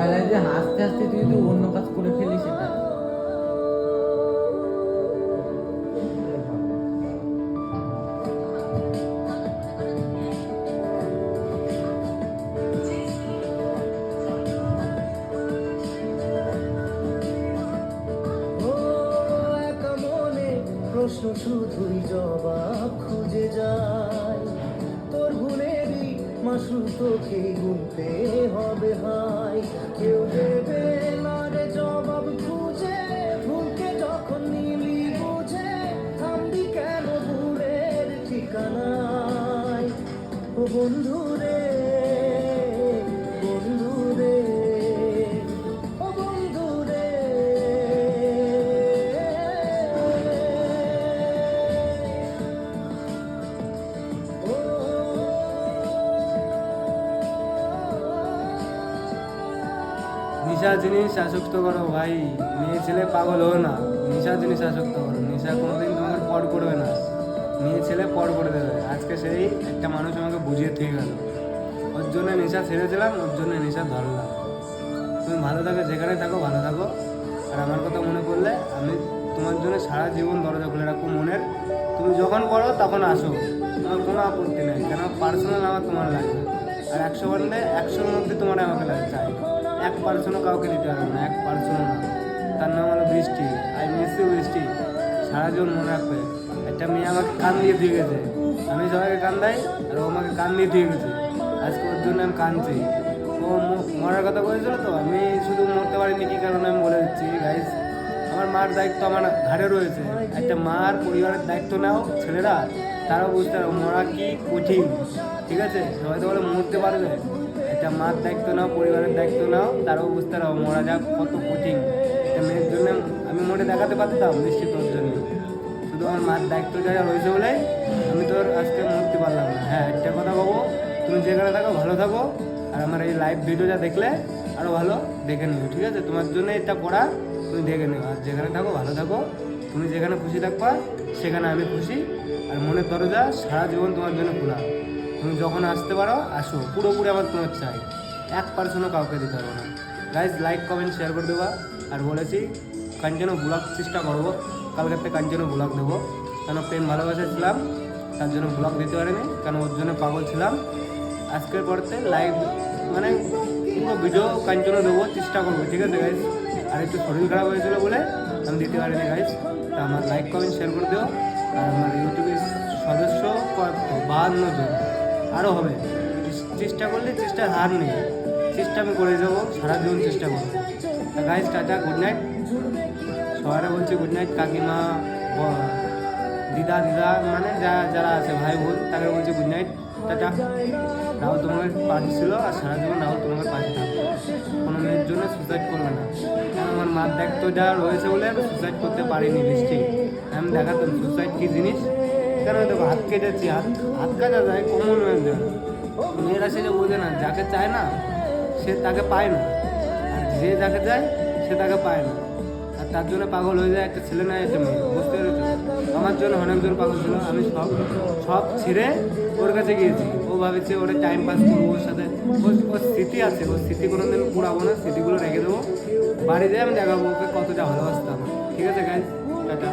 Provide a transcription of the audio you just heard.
ভয় লাগে যে হাসতে হাসতে তুই যদি অন্য কাজ করে ফেলিস সেটা। ও একা মনে প্রশ্ন শুধুই জবাব খুঁজে যায়, তোর ভুলেরই মাসুল তোকে গুনতে হবে হাই। কেউ দেবে না রে জবাব খুঁজে, ভুলকে যখন নিলি বুঝে থামবি কেন ভুলের ঠিকানায়। ও বন্ধু রে, বন্ধু রে, ও বন্ধু রে। নেশা জিনিস আসক্ত করো ভাই, মেয়ে ছেলে পাগল হো না, নেশা জিনিস আসক্ত করো। নেশা কোনোদিন তোমাকে পর করবে না, মেয়ে ছেলে পর করে দেবে। আজকে সেই একটা মানুষ আমাকে বুঝিয়ে থেকে গেল, ওর জন্য নেশা ছেড়েছিলাম, ওর জন্য নেশা ধরলাম। তুমি ভালো থাকো, যেখানে থাকো ভালো থাকো। আর আমার কথা মনে পড়লে আমি তোমার জন্য সারা জীবন দরজা খুলে রাখবো মনের। তুমি যখন পড়ো তখন আসো, আমার কোনো আপত্তি নেই, কেন পার্সোনাল আমার তোমার লাগবে। আর 100 বললে 100-এর মধ্যে তোমার আমাকে লাগে চাই, 1% কাউকে দিতে পারবো না, 1% না। তার নাম হলো বৃষ্টি। আই মিস ইউ বৃষ্টি, সারা জীবন মনে রাখবে। একটা মেয়ে আমাকে কান দিয়ে দিয়ে গেছে, আমি সবাইকে কান দেয় আর ও আমাকে কান দিয়ে দিয়ে গেছে। আজকে ওর জন্য আমি কাঁদছি। ও মরার কথা বলেছিল তো, আমি শুধু মরতে পারিনি কি কারণে আমি বলে দিচ্ছি গাইজ। আমার মার দায়িত্ব আমার ঘাড়ে রয়েছে। একটা মার পরিবারের দায়িত্ব নাও ছেলেরা, তারাও বুঝতে পারো মরা কি কঠিন। ঠিক আছে, সবাই তো বলে মরতে পারবে, একটা মার দায়িত্ব নাও, পরিবারের দায়িত্ব নাও, তারাও বুঝতে পারো মরা যাক কত কঠিন। একটা মেয়ের জন্য আমি মনে দেখাতে পারতাম নিশ্চিত তোর জন্য, শুধু আমার মার দায়িত্ব জায়গা রয়েছে বলে আমি তোর আজকে মরতে পারলাম না। হ্যাঁ, একটা কথা বলবো, তুমি যেখানে থাকো ভালো থাকো। আর আমার এই লাইভ ভিডিওটা দেখলে আরও ভালো দেখে নিও, ঠিক আছে? তোমার জন্য এটা পড়া, তুমি দেখে নিও। আর যেখানে থাকো ভালো থাকো, তুমি যেখানে খুশি থাকবা সেখানে আমি খুশি। আর মনের দরজা সারা জীবন তোমার জন্য খোলা, তুমি যখন আসতে পারো আসো, পুরোপুরি আমার তোমার চাই, 1%-ও কাউকে দিতে পারবো না। গাইজ লাইক কমেন্ট শেয়ার করে দেবা। আর বলেছি কন্টিনিউ ব্লগ চেষ্টা করবো, কালকের থেকে কন্টিনিউ ব্লগ দেবো। কেন প্রেম ভালোবাসা ছিলাম, তার জন্য ব্লগ দিতে পারিনি, কেন ওর জন্য পাগল ছিলাম। আজকের পরতে লাইভ মানে পুরো ভিডিও কন্টিনিউ দেবো, চেষ্টা করবো, ঠিক আছে গাইজ? আর একটু শরীর খারাপ হয়েছিল বলে আমি দিতে পারিনি গাইজ। তা আমার লাইক কমেন্ট শেয়ার করে দেবো। আর আমার ইউটিউবের সদস্য কত 52 জন, আরও হবে। চেষ্টা করলে চেষ্টার হার নেই, চেষ্টা আমি করে যাবো, সারা জীবন চেষ্টা করবো। তা গাইজ টাটা, গুড নাইট। সবাই বলছি গুড নাইট। কাকিমা, দিদা মানে যারা আছে ভাই বোন, তাকে বলছি গুড নাইট, টাটা। রাহুল তোমাকে পাশে ছিল, আর সারা জীবন রাহুল তোমাকে পাশে থাকবে। কোনো মেয়ের জন্য সুসাইড করবে না, কারণ আমার মার দায়িত্ব যা রয়েছে বলে আমি সুসাইড করতে পারিনি। বৃষ্টি আমি দেখাতাম সুসাইড কী জিনিস, কেন দেখো হাত কেটেছি, হাত কাটা যায় কমন হয়ে যায়। মেয়েরা সে যে বোঝে না, যাকে চায় না সে তাকে পায় না, আর যে যাকে চায় সে তাকে পায় না। আর তার জন্য পাগল হয়ে যায় একটা ছেলে না একটা মেয়ে, বুঝতে পেরেছো? আমার জন্য অনেকজন পাগল ছিল, আমি সব ছিঁড়ে ওর কাছে গিয়েছি। ও ভাবেছে ওরা টাইম পাস করবো ওর সাথে, ওর স্মৃতি আছে, ওর স্মৃতি কোনো দিন পুরাবো না, স্মৃতিগুলো রেখে দেবো। বাড়ি যেয়ে আমি দেখাবো ওকে কতটা ভালোবাসতাম। ঠিক আছে গাইজ, টাটা।